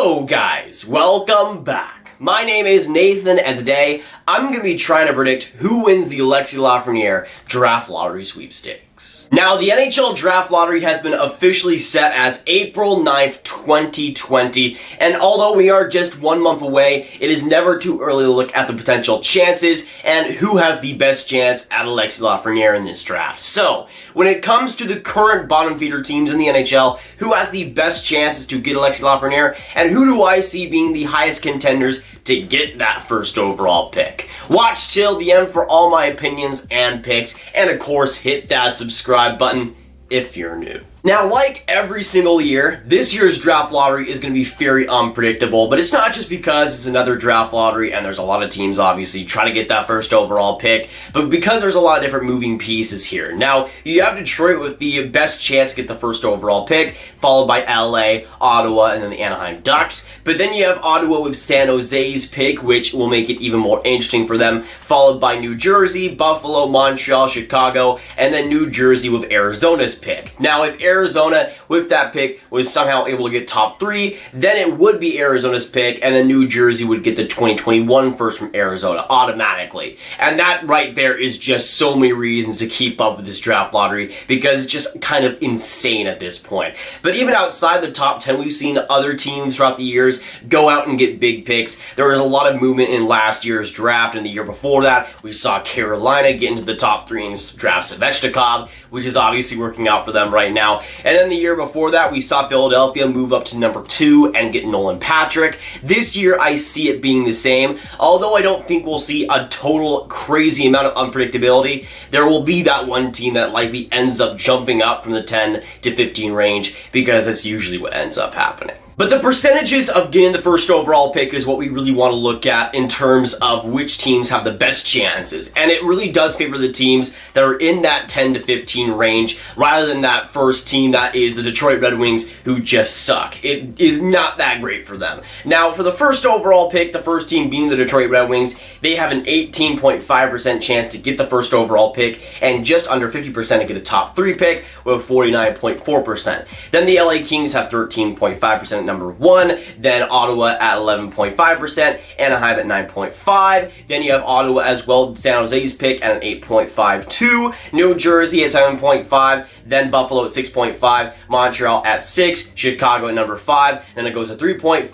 Hello guys, welcome back. My name is Nathan and today I'm going to be trying to predict who wins the Alexis Lafreniere Draft Lottery Sweepstakes. Now the NHL Draft Lottery has been officially set as April 9th, 2020, and although we are just 1 month away, it is never too early to look at the potential chances and who has the best chance at Alexis Lafreniere in this draft. So, when it comes to the current bottom feeder teams in the NHL, who has the best chances to get Alexis Lafreniere, and who do I see being the highest contenders to get that first overall pick? Watch till the end for all my opinions and picks, and of course hit that subscribe button if you're new. Now, like every single year, this year's draft lottery is going to be very unpredictable, but it's not just because it's another draft lottery and there's a lot of teams obviously trying to get that first overall pick, but because there's a lot of different moving pieces here. Now, you have Detroit with the best chance to get the first overall pick, followed by LA, Ottawa, and then the Anaheim Ducks, but then you have Ottawa with San Jose's pick, which will make it even more interesting for them, followed by New Jersey, Buffalo, Montreal, Chicago, and then New Jersey with Arizona's pick. Now, if Arizona, with that pick, was somehow able to get top 3, then it would be Arizona's pick, and then New Jersey would get the 2021 first from Arizona automatically. And that right there is just so many reasons to keep up with this draft lottery, because it's just kind of insane at this point. But even outside the top 10, we've seen other teams throughout the years go out and get big picks. There was a lot of movement in last year's draft, and the year before that, we saw Carolina get into the top 3 and draft Svechnikov, which is obviously working out for them right now. And then the year before that, we saw Philadelphia move up to number 2 and get Nolan Patrick. This year, I see it being the same. Although I don't think we'll see a total crazy amount of unpredictability, there will be that one team that likely ends up jumping up from the 10 to 15 range, because that's usually what ends up happening. But the percentages of getting the first overall pick is what we really want to look at in terms of which teams have the best chances. And it really does favor the teams that are in that 10 to 15 range rather than that first team that is the Detroit Red Wings, who just suck. It is not that great for them. Now, for the first overall pick, the first team being the Detroit Red Wings, they have an 18.5% chance to get the first overall pick and just under 50% to get a top 3 pick with 49.4%. Then the LA Kings have 13.5% number 1, then Ottawa at 11.5%, Anaheim at 9.5%, then you have Ottawa as well, San Jose's pick at an 8.52%, New Jersey at 7.5%, then Buffalo at 6.5%, Montreal at 6%, Chicago at number 5, then it goes to 3.5%,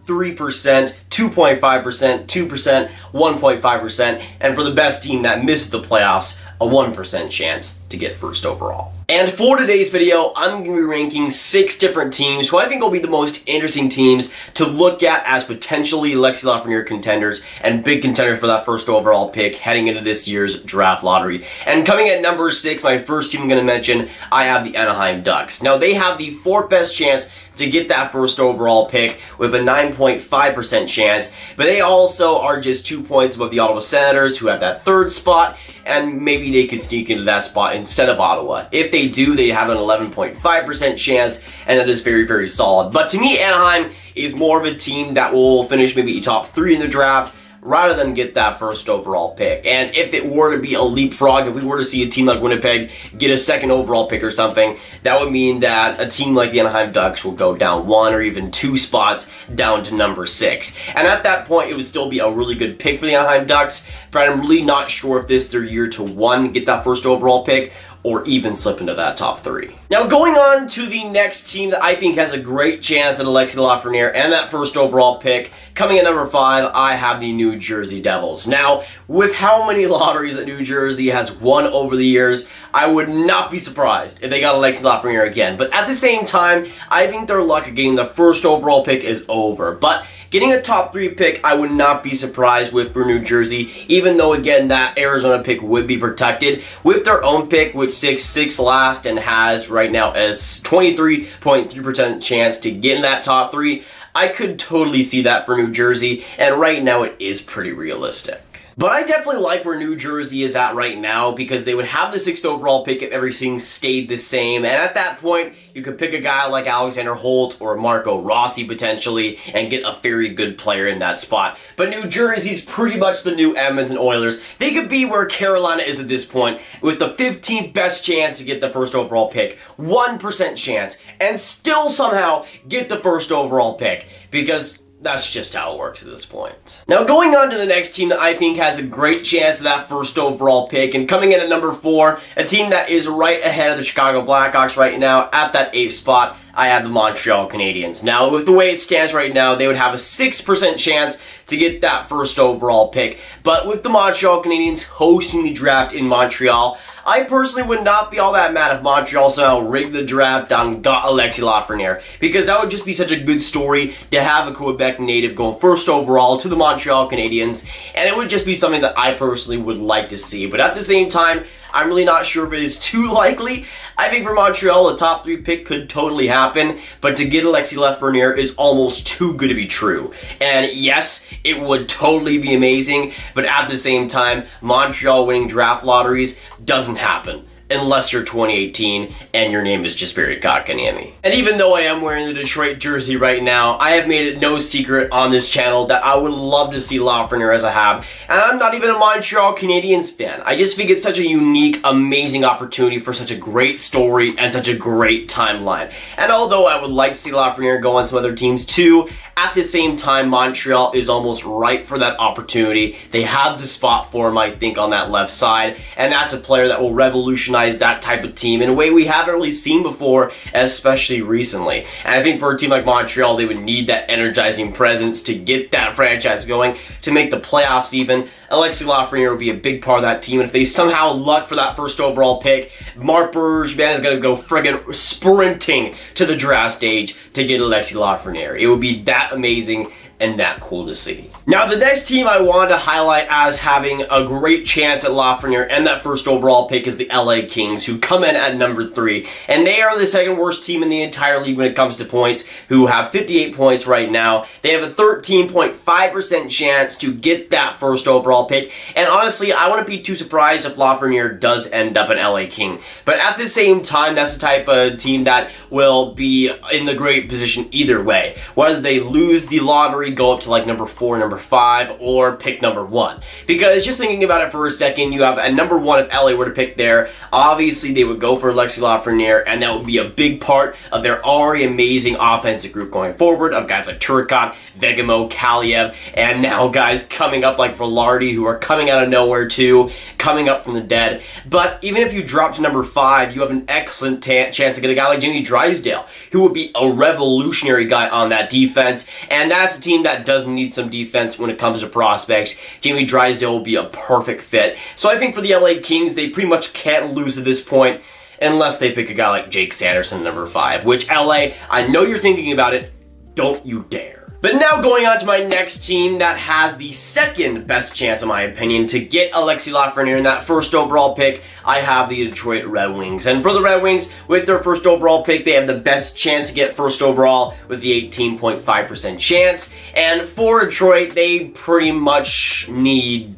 3%, 2.5%, 2%, 1.5%, and for the best team that missed the playoffs, a 1% chance to get first overall. And for today's video, I'm going to be ranking 6 different teams who I think will be the most interesting teams to look at as potentially Alexis Lafreniere contenders and big contenders for that first overall pick heading into this year's draft lottery. And coming at number 6, my first team I'm going to mention, I have the Anaheim Ducks. Now, they have the 4th best chance to get that first overall pick with a 9.5% chance, but they also are just 2 points above the Ottawa Senators, who have that 3rd spot, and maybe they could sneak into that spot instead of Ottawa. If they do, they have an 11.5% chance, and that is very, very solid. But to me, Anaheim is more of a team that will finish maybe top 3 in the draft, rather than get that first overall pick. And if it were to be a leapfrog, if we were to see a team like Winnipeg get a 2nd overall pick or something, that would mean that a team like the Anaheim Ducks will go down 1 or even 2 spots down to number 6. And at that point, it would still be a really good pick for the Anaheim Ducks, but I'm really not sure if this is their year to 1, get that first overall pick, or even slip into that top 3. Now, going on to the next team that I think has a great chance at Alexis Lafreniere and that first overall pick, coming at number 5, I have the New Jersey Devils. Now, with how many lotteries that New Jersey has won over the years, I would not be surprised if they got Alexis Lafreniere again. But at the same time, I think their luck of getting the first overall pick is over. But getting a top 3 pick, I would not be surprised with for New Jersey, even though, again, that Arizona pick would be protected. With their own pick, which 6 last and has right now a 23.3% chance to get in that top 3, I could totally see that for New Jersey, and right now it is pretty realistic. But I definitely like where New Jersey is at right now because they would have the 6th overall pick if everything stayed the same. And at that point, you could pick a guy like Alexander Holt or Marco Rossi potentially and get a very good player in that spot. But New Jersey's pretty much the new Edmonton Oilers. They could be where Carolina is at this point with the 15th best chance to get the 1st overall pick, 1% chance, and still somehow get the 1st overall pick because that's just how it works at this point. Now going on to the next team that I think has a great chance of that 1st overall pick, and coming in at number 4, a team that is right ahead of the Chicago Blackhawks right now at that 8th spot, I have the Montreal Canadiens. Now, with the way it stands right now, they would have a 6% chance to get that 1st overall pick. But with the Montreal Canadiens hosting the draft in Montreal, I personally would not be all that mad if Montreal somehow rigged the draft and got Alexis Lafreniere, because that would just be such a good story to have a Quebec native going 1st overall to the Montreal Canadiens, and it would just be something that I personally would like to see. But at the same time, I'm really not sure if it is too likely. I think for Montreal, a top 3 pick could totally happen, but to get Alexis Lafreniere is almost too good to be true. And yes, it would totally be amazing, but at the same time, Montreal winning draft lotteries doesn't happen unless you're 2018 and your name is just Barry Kotkaniemi. And even though I am wearing the Detroit jersey right now, I have made it no secret on this channel that I would love to see Lafreniere as a Hab, and I'm not even a Montreal Canadiens fan. I just think it's such a unique, amazing opportunity for such a great story and such a great timeline. And although I would like to see Lafreniere go on some other teams too, at the same time, Montreal is almost ripe for that opportunity. They have the spot for him, I think, on that left side, and that's a player that will revolutionize that type of team in a way we haven't really seen before, especially recently. And I think for a team like Montreal, they would need that energizing presence to get that franchise going, to make the playoffs even. Alexis Lafreniere would be a big part of that team, and if they somehow luck for that 1st overall pick, Marc Bergevin is going to go friggin' sprinting to the draft stage to get Alexis Lafreniere. It would be that amazing and that cool to see. Now, the next team I wanted to highlight as having a great chance at Lafreniere and that 1st overall pick is the LA Kings, who come in at number 3, and they are the 2nd worst team in the entire league when it comes to points, who have 58 points right now. They have a 13.5% chance to get that 1st overall pick, and honestly, I wouldn't be too surprised if Lafreniere does end up an LA King. But at the same time, that's the type of team that will be in the great position either way, whether they lose the lottery, go up to like number 4, number 5, or pick number 1. Because just thinking about it for a second, you have a number 1 if LA were to pick there. Obviously, they would go for Alexis Lafreniere, and that would be a big part of their already amazing offensive group going forward of guys like Turcotte, Vegemo, Kaliev, and now guys coming up like Velarde, who are coming out of nowhere too, coming up from the dead. But even if you drop to number 5, you have an excellent chance to get a guy like Jamie Drysdale, who would be a revolutionary guy on that defense, and that's a team that does need some defense when it comes to prospects. Jamie Drysdale will be a perfect fit. So I think for the LA Kings, they pretty much can't lose at this point unless they pick a guy like Jake Sanderson, number 5, which LA, I know you're thinking about it, don't you dare. But now going on to my next team that has the 2nd best chance, in my opinion, to get Alexis Lafreniere in that 1st overall pick, I have the Detroit Red Wings. And for the Red Wings, with their 1st overall pick, they have the best chance to get 1st overall with the 18.5% chance. And for Detroit, they pretty much need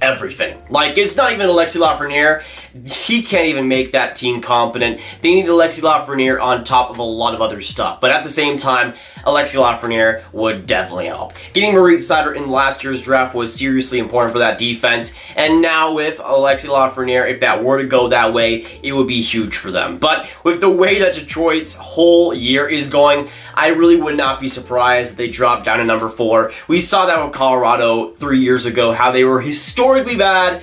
everything. Like, it's not even Alexis Lafreniere. He can't even make that team competent. They need Alexis Lafreniere on top of a lot of other stuff. But at the same time, Alexis Lafreniere would definitely help. Getting Moritz Seider in last year's draft was seriously important for that defense. And now with Alexis Lafreniere, if that were to go that way, it would be huge for them. But with the way that Detroit's whole year is going, I really would not be surprised if they dropped down to number 4. We saw that with Colorado 3 years ago, how they were historically bad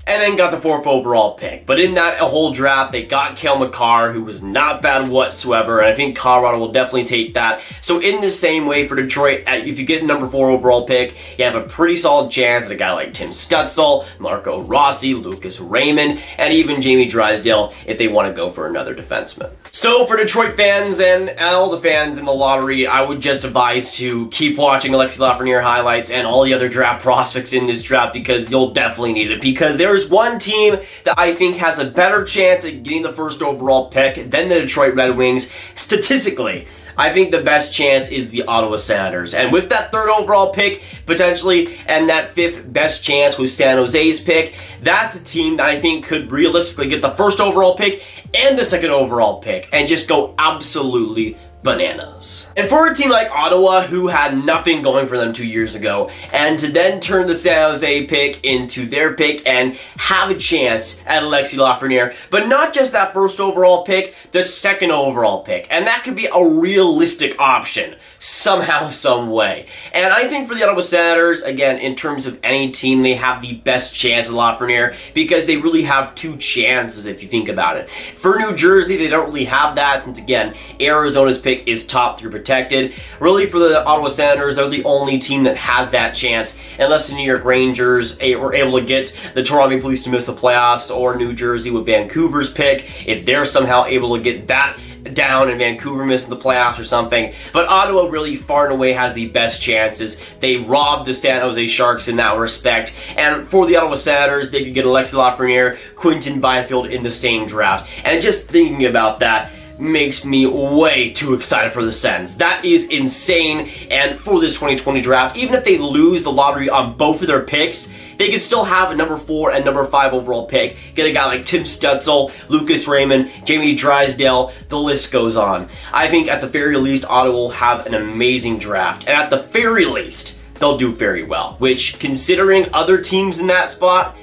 and then got the 4th overall pick. But in that whole draft, they got Cale Makar, who was not bad whatsoever, and I think Colorado will definitely take that. So in the same way for Detroit, if you get a number 4 overall pick, you have a pretty solid chance at a guy like Tim Stützle, Marco Rossi, Lucas Raymond, and even Jamie Drysdale if they want to go for another defenseman. So for Detroit fans and all the fans in the lottery, I would just advise to keep watching Alexis Lafreniere highlights and all the other draft prospects in this draft, because you'll definitely need it. Because there's one team that I think has a better chance at getting the 1st overall pick than the Detroit Red Wings, statistically. I think the best chance is the Ottawa Senators. And with that 3rd overall pick, potentially, and that 5th best chance with San Jose's pick, that's a team that I think could realistically get the 1st overall pick and the 2nd overall pick and just go absolutely bananas. And for a team like Ottawa, who had nothing going for them 2 years ago, and to then turn the San Jose pick into their pick and have a chance at Alexis Lafreniere, but not just that 1st overall pick, the 2nd overall pick, and that could be a realistic option somehow, some way. And I think for the Ottawa Senators, again, in terms of any team, they have the best chance at Lafreniere because they really have 2 chances if you think about it. For New Jersey, they don't really have that since, again, Arizona's pick is top 3 protected. Really, for the Ottawa Senators, they're the only team that has that chance, unless the New York Rangers were able to get the Toronto Maple Leafs to miss the playoffs, or New Jersey with Vancouver's pick, if they're somehow able to get that down and Vancouver missing the playoffs or something. But Ottawa really far and away has the best chances. They robbed the San Jose Sharks in that respect. And for the Ottawa Senators, they could get Alexis Lafreniere, Quinton Byfield in the same draft. And just thinking about that makes me way too excited for the Sens. That is insane. And for this 2020 draft, even if they lose the lottery on both of their picks, they can still have a number 4 and number 5 overall pick. Get a guy like Tim Stutzel, Lucas Raymond, Jamie Drysdale, the list goes on. I think at the very least, Ottawa will have an amazing draft. And at the very least, they'll do very well, which, considering other teams in that spot,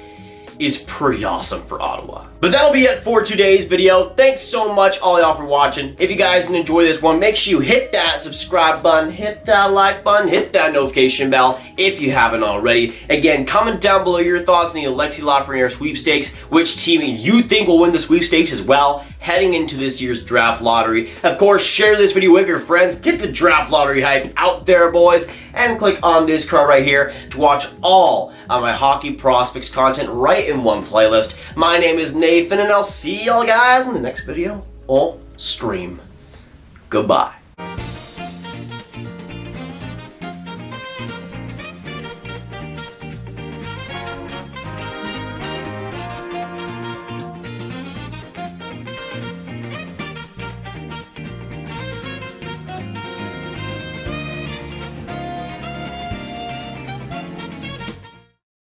is pretty awesome for Ottawa. But that'll be it for today's video. Thanks so much all y'all for watching. If you guys did enjoy this one, make sure you hit that subscribe button, hit that like button, hit that notification bell if you haven't already. Again, comment down below your thoughts on the Alexis Lafreniere Sweepstakes, which team you think will win the sweepstakes as well, heading into this year's draft lottery. Of course, share this video with your friends, get the draft lottery hype out there, boys, and click on this card right here to watch all of my hockey prospects content right in one playlist. My name is Nathan, and I'll see y'all guys in the next video or stream. Goodbye.